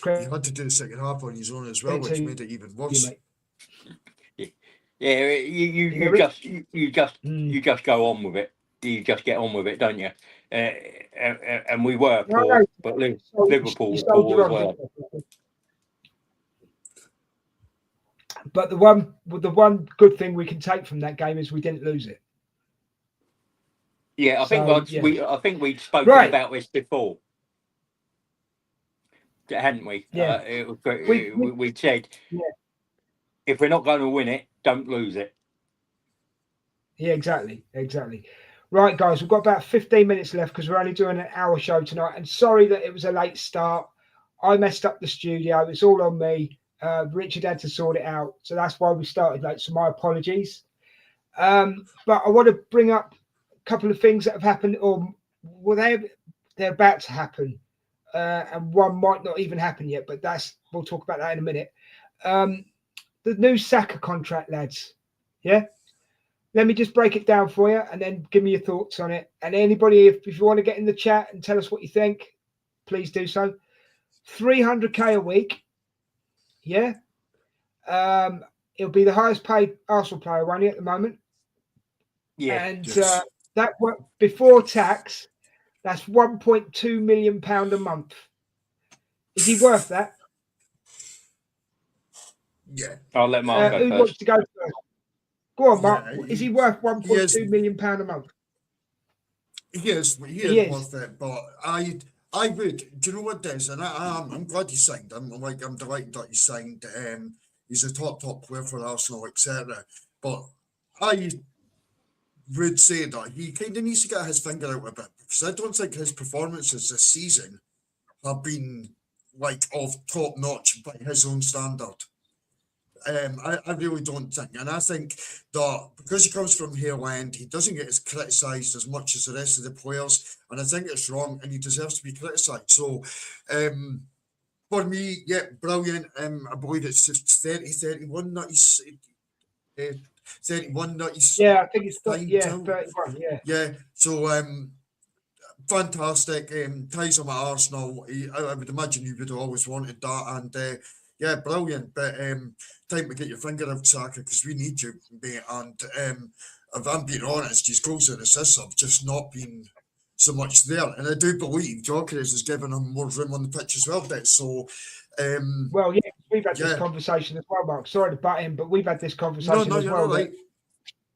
you had to do the second half on his own as well, which made it even worse. Yeah, you just go on with it. You just get on with it, don't you? And we were poor, but Liverpool poor as well. But the one good thing we can take from that game is we didn't lose it. Yeah, I think we'd spoken about this before, hadn't we? Yeah. We said if we're not going to win it, don't lose it. Yeah, exactly. Right, guys, we've got about 15 minutes left because we're only doing an hour show tonight. And sorry that it was a late start. I messed up the studio. It's all on me. Richard had to sort it out, so that's why we started late. So my apologies. But I want to bring up couple of things that have happened, or they're about to happen, and one might not even happen yet. But we'll talk about that in a minute. The new Saka contract, lads. Yeah, let me just break it down for you, and then give me your thoughts on it. And anybody, if you want to get in the chat and tell us what you think, please do so. 300k a week. Yeah. It'll be the highest paid Arsenal player, won't he, at the moment? Yeah. and Yes. that before tax, that's £1.2 million a month. Is he worth that? Yeah. I'll let Mark go Who wants first. to go first? Go on, Mark. Yeah, Is he worth he is. £1.2 million a month? He is He is. worth it, but I would. Do you know what, Des? And I'm glad he signed. I'm delighted that he signed. He's a top player for Arsenal, etc. But I would say that he kind of needs to get his finger out a bit, because I don't think his performances this season have been like of top notch by his own standard. I really don't think. And I think that because he comes from Hale End, he doesn't get as criticised as much as the rest of the players. And I think it's wrong, and he deserves to be criticised. So, for me, yeah, brilliant. I believe it's just 31 that he's, uh, 31 that he's Yeah, I think it's signed to. 31. Yeah. Yeah, so fantastic. Ties him at Arsenal. I would imagine you would have always wanted that, and yeah, brilliant. But time to get your finger out, Saka, because we need you, mate. And if I'm being honest, his goals and assists have just not been so much there. And I do believe Gyökeres has given him more room on the pitch as well, Bit. So, Well, yeah, we've had this yeah. conversation as well, Mark. Sorry to butt in, but we've had this No, conversation as you're well. all right.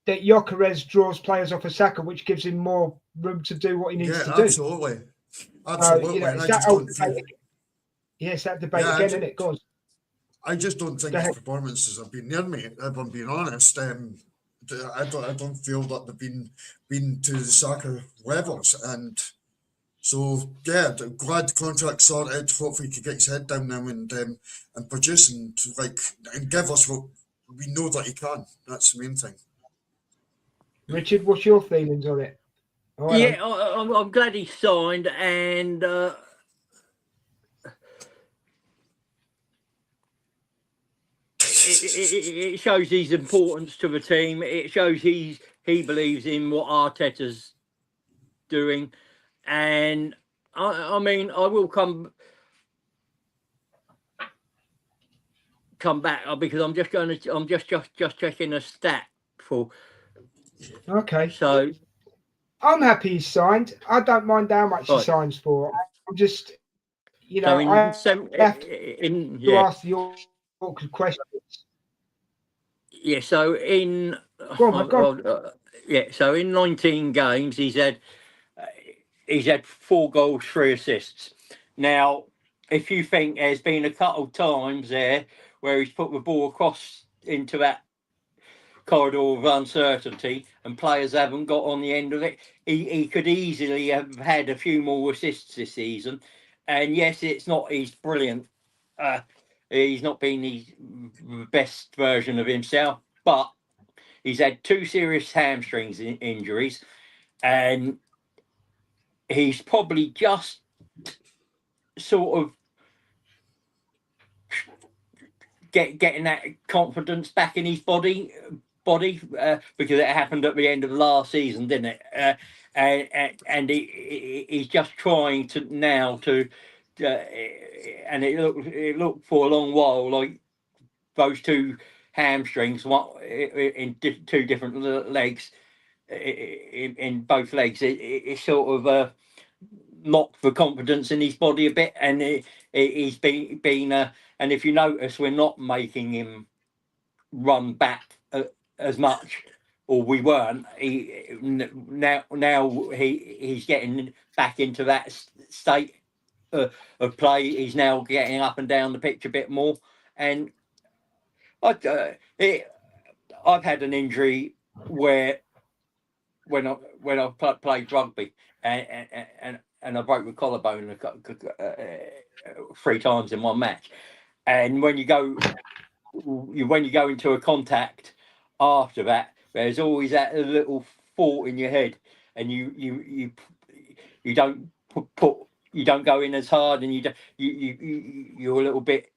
That Gyökeres draws players off of Saka, which gives him more room to do what he needs to absolutely. do. Absolutely. And I just don't feel. Yes, that debate Yeah, again, isn't it? Go on. I just don't think Go his ahead. performances have been near me, if I'm being honest. I don't feel that they've been to the Saka levels, and so yeah, glad the contract sorted. Hopefully, he could get his head down now and produce and give us what we know that he can. That's the main thing. Richard, what's your feelings on it? Oh, hello. Yeah, I'm glad he signed, and it shows his importance to the team. It shows he believes in what Arteta's doing, and I mean, I will come back because I'm just checking a stat for. Okay. So I'm happy he signed. I don't mind how much he right. signs for. I'm just, you So know, I have in to ask the awkward questions. Yeah, so in Go on, mate, go on. yeah, so in 19 games he's had 4 goals, 3 assists. Now, if you think there's been a couple of times there where he's put the ball across into that corridor of uncertainty and players haven't got on the end of it, he could easily have had a few more assists this season. And yes, it's not his brilliant. He's not been the best version of himself, but he's had 2 serious hamstrings injuries, and he's probably just sort of getting that confidence back in his body because it happened at the end of last season, didn't it? And he's just trying to now to, and it looked for a long while like those 2 hamstrings, one in 2 different legs, in both legs. It sort of knocked the confidence in his body a bit, and he's been and if you notice, we're not making him run back as much, or we weren't. Now he's getting back into that state of play. He's now getting up and down the pitch a bit more, and I've had an injury where when I played rugby and I broke the collarbone 3 times in one match, and when you go into a contact after that, there's always that little thought in your head, and you don't you don't go in as hard, and you're a little bit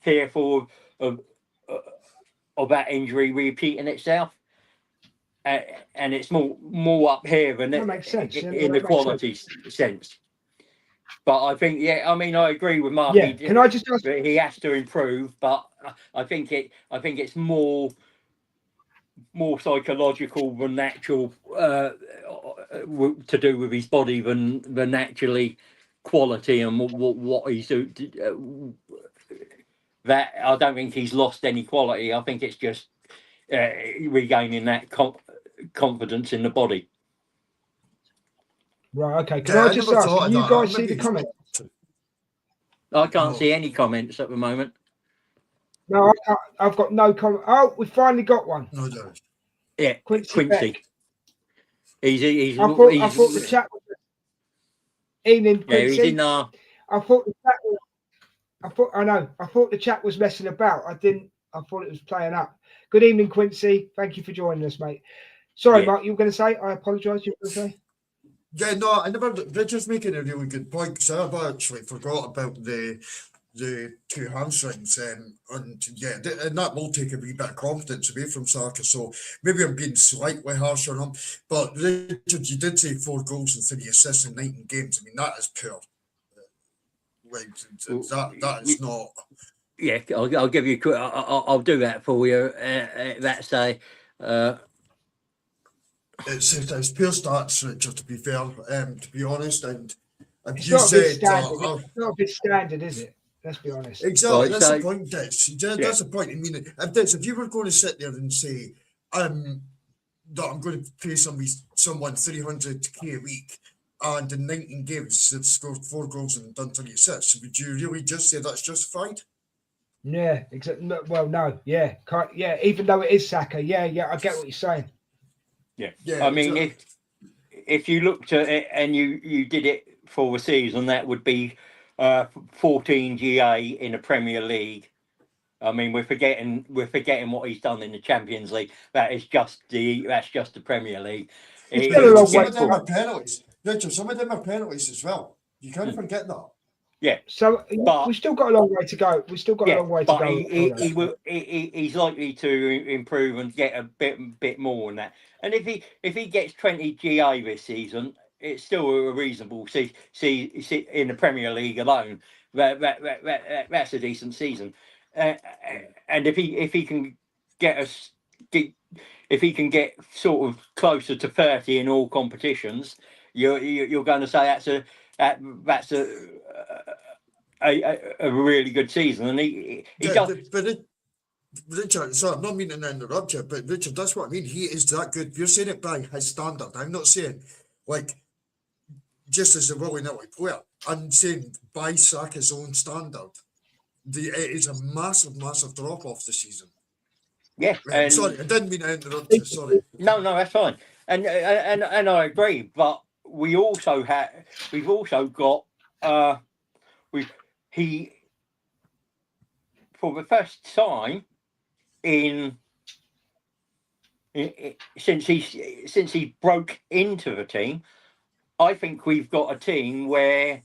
fearful of that injury repeating itself. And it's more up here than That makes sense. in the quality sense. But I think, I mean, I agree with Mark. Yeah. Can I just ask? He has to improve, but I think it's more more psychological than natural, to do with his body than actually quality and what he's doing. That I don't think he's lost any quality. I think it's just regaining that confidence in the body. Right. Okay. Can Yeah, I I just never ask? thought Can of you that. guys see Maybe the it's- comment? I can't No. see any comments at the moment. No, I've got no comment. Oh, we finally got one. No doubt. Yeah, Quincy Quincy. Beck. He's I thought the chat was evening, yeah, he's Quincy. in our. I thought the chat was, I thought the chat was messing about. I thought it was playing up. Good evening, Quincy. Thank you for joining us, mate. Sorry, Yeah. Mark, you were going to say? I apologise. You were going to say? Yeah, no, I never. Richard's making a really good point because I've actually forgot about the two hamstrings, and yeah, and that will take a wee bit of confidence away from Saka. So maybe I'm being slightly harsh on him, but Richard, you did say 4 goals and 3 assists in 19 games. I mean, that is poor. Like that is not. Yeah, I'll give you. I'll do that for you. That's a. It's pure stats, Richard. To be fair, to be honest, and It's you not a big said standard. It's not a big standard, is it? Let's be honest. exactly. Right, That's so- the point, Ditch. That's the point. I mean, if you were going to sit there and say, that I'm going to pay someone 300k a week, and in 19 games they've scored 4 goals and done 3 assists, would you really just say that's justified? Yeah, exactly. Well, no, yeah, yeah. Even though it is Saka, yeah, I get what you're saying. Yeah. Yeah, I mean, if you looked at it and you did it for a season, that would be 14 GA in the Premier League. I mean, we're forgetting what he's done in the Champions League. That's just the Premier League. It's still a long some way of them are penalties, Richard. Some of them are penalties as well. You can't forget that. Yeah. So But- we've still got a long way to go. We've still got a long way to but go. he's likely to improve and get a bit more than that. And if he gets 20 GA this season, it's still a reasonable see in the Premier League alone. That's a decent season. And if he can get us if he can get sort of closer to 30 in all competitions, you're going to say that's a really good season, and he does. But Richard, sorry, I'm not meaning to interrupt you, but Richard, that's what I mean. He is that good. You're saying it by his standard. I'm not saying like just as a willy-nilly player. I'm saying by Saka's own standard. It is a massive drop off this season. Yeah, and Sorry, I didn't mean to interrupt you. Sorry. no, that's fine, and I agree. But we've also got he for the first time since he broke into the team, I think we've got a team where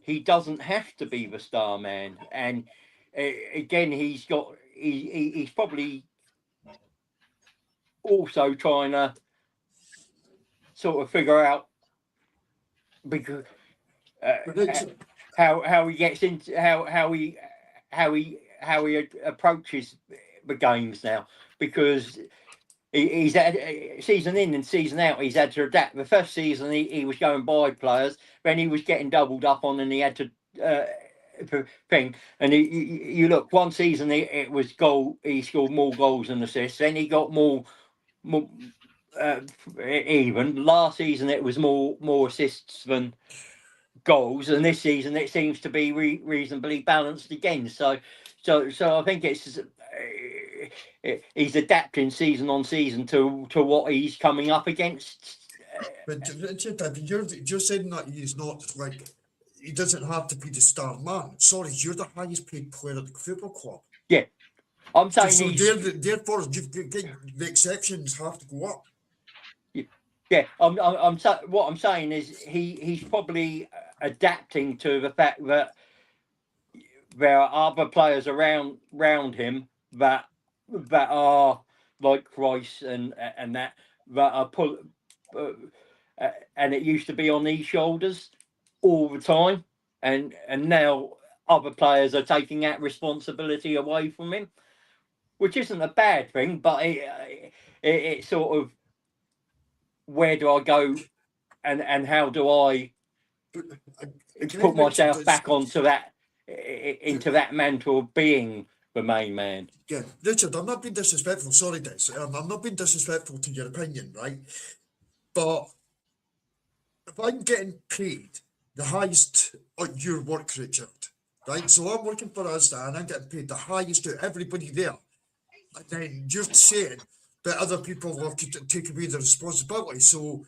he doesn't have to be the star man, and again he's probably also trying to sort of figure out because how he gets into how he approaches the games now, because he's had season in and season out. He's had to adapt. The first season he was going by players, then he was getting doubled up on, and he had to thing. And you look, one season it was he scored more goals and assists. Then he got more even. Last season it was more assists than goals, and this season it seems to be reasonably balanced again. So I think he's adapting season on season to what he's coming up against. But Richard, I mean, you're saying that he's not like he doesn't have to be the star man. Sorry, you're the highest paid player at the football club. Yeah, I'm saying So he's. therefore, the exceptions have to go up. Yeah, what I'm saying is he's probably adapting to the fact that there are other players around him that are like Rice and that are and it used to be on his shoulders all the time, and now other players are taking that responsibility away from him, which isn't a bad thing, but it's sort of, where do I go, and how do I put myself back onto that, into that mantle of being the main man. Yeah, Richard, I'm not being disrespectful. Sorry, Des. I'm not being disrespectful to your opinion, right? But if I'm getting paid the highest on your work, Richard, right? So I'm working for us, and I'm getting paid the highest to everybody there. And then you're saying that other people have to take away the responsibility. So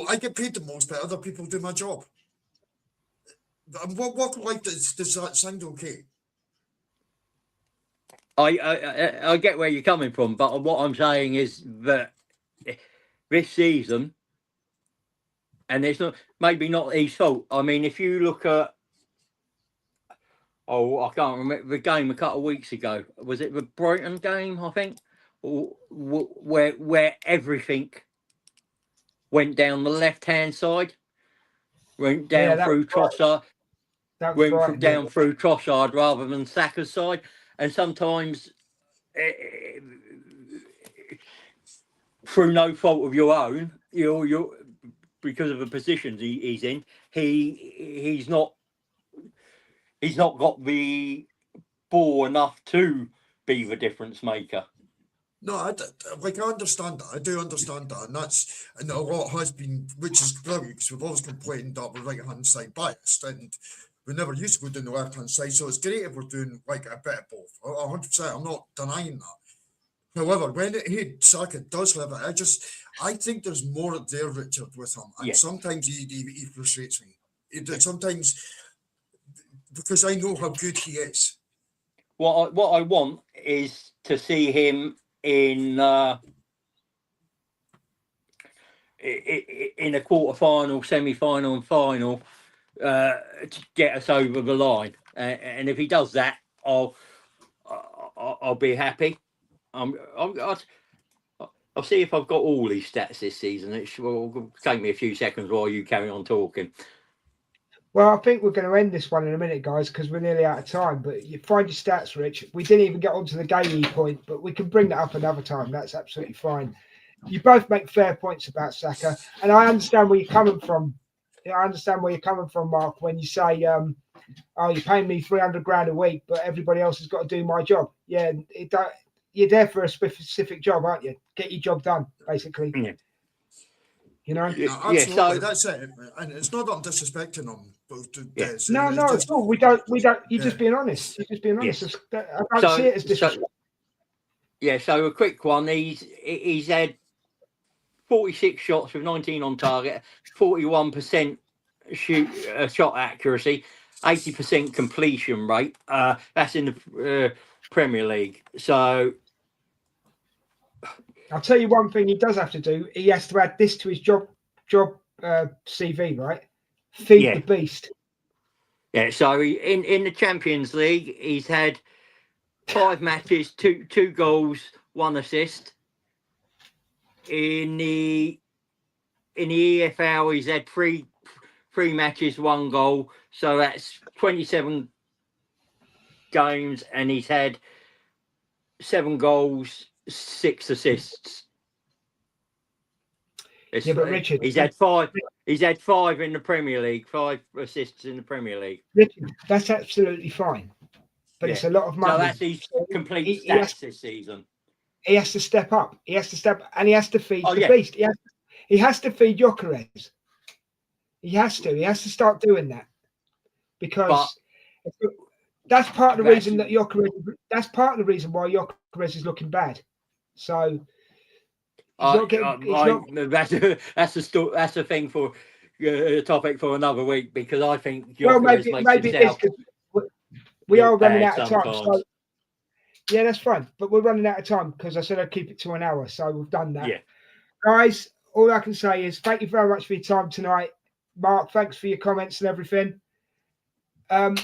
I get paid the most, but other people do my job. And what life does that sound okay? I get where you're coming from, but what I'm saying is that this season, and it's not maybe not his fault. I mean, if you look at, I can't remember the game a couple of weeks ago. Was it the Brighton game? I think, where everything went down the left-hand side, went down through Trossard, down through Trossard rather than Saka's side, and sometimes through no fault of your own, you're because of the positions he's in, he's not got the ball enough to be the difference maker. No, I understand that. I do understand that, and a lot has been, which is brilliant, because we've always complained that we're right hand side biased, and we never used to go down the left hand side. So it's great if we're doing like a bit of both. 100%. I'm not denying that. However, when Saka does have it, I think there's more there, Richard, with him, and sometimes he frustrates me. Sometimes because I know how good he is. What I want is to see him in a quarter-final, semi-final, and final to get us over the line. And if he does that, I'll be happy. I'll see if I've got all these stats this season. It will take me a few seconds while you carry on talking. Well, I think we're going to end this one in a minute, guys, because we're nearly out of time. But you find your stats, Rich. We didn't even get onto the gamey point, but we can bring that up another time. That's absolutely fine. You both make fair points about Saka, and I understand where you're coming from. I understand where you're coming from, Mark, when you say, "Oh, you're paying me 300 grand a week, but everybody else has got to do my job." Yeah, you're there for a specific job, aren't you? Get your job done, basically. Yeah. You know? No, absolutely, that's it. And it's not that I'm disrespecting them. No, not at all. We don't. You're just being honest. You're just being honest. Yes. I don't see it as disrespect. So a quick one. He's had 46 shots with 19 on target, 41% shot accuracy, 80% completion rate. That's in the Premier League. So I'll tell you one thing he does have to do. He has to add this to his job CV, right? Feed the beast. Yeah, so in the Champions League, he's had 5 matches, two goals, 1 assist. In the EFL, he's had three matches, 1 goal. So that's 27 games, and he's had 7 goals, 6 assists. Yeah, but Richard, he's had 5. He's had 5 in the Premier League, 5 assists in the Premier League. Richard, that's absolutely fine, but it's a lot of money. So that's his complete stats this season. He has to step up. He has to step, and he has to feed the beast. He has to feed Gyökeres. He has to. He has to start doing that, because that's part of the reason that Gyökeres. That's part of the reason why Gyökeres is looking bad. So. That's a thing for a topic for another week, because I think maybe we are running out of time. So, yeah, that's fine. But we're running out of time because I said I'd keep it to an hour, so we've done that. Yeah. Guys, all I can say is thank you very much for your time tonight. Mark, thanks for your comments and everything. Are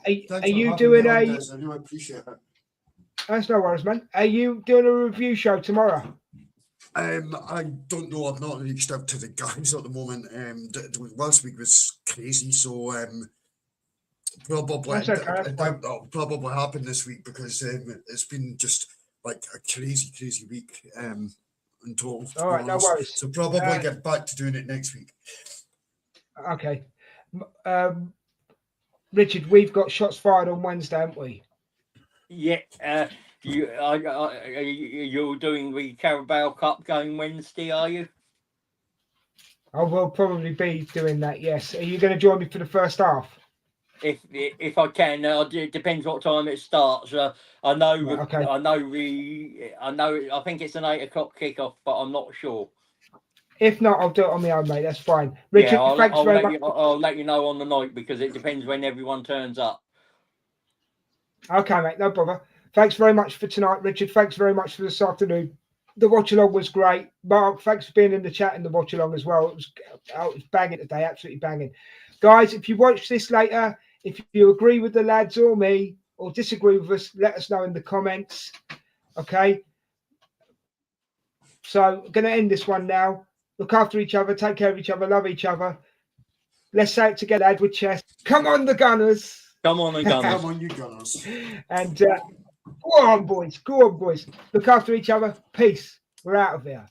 you doing I really appreciate it. That's no worries, man. Are you doing a review show tomorrow? I don't know. I've not reached out to the guys at the moment. Last week was crazy, so probably that'll probably happen this week, because it's been just like a crazy week in total. To All be right, no honest. worries. So probably get back to doing it next week. Okay. Richard, we've got shots fired on Wednesday, haven't we? Yeah, you're doing the Carabao Cup game Wednesday, are you? I will probably be doing that, yes. Are you going to join me for the first half? If I can, it depends what time it starts. I know, Right, okay. I think it's an 8 o'clock kickoff, but I'm not sure. If not, I'll do it on my own, mate. That's fine. Richard, Yeah, thanks very much. I'll let you know on the night because it depends when everyone turns up. Okay, mate, no bother. Thanks very much for tonight, Richard. Thanks very much for this afternoon. The watch along was great. Mark, thanks for being in the chat and the watch along as well. It was banging today, absolutely banging. Guys, if you watch this later, if you agree with the lads or me or disagree with us, let us know in the comments. Okay. So I'm going to end this one now. Look after each other, take care of each other, love each other. Let's say it together, lads, with chest. Come on, the Gunners. Come on, the Gunners. Come on, you Gunners. And go on, boys. Go on, boys. Look after each other. Peace. We're out of here.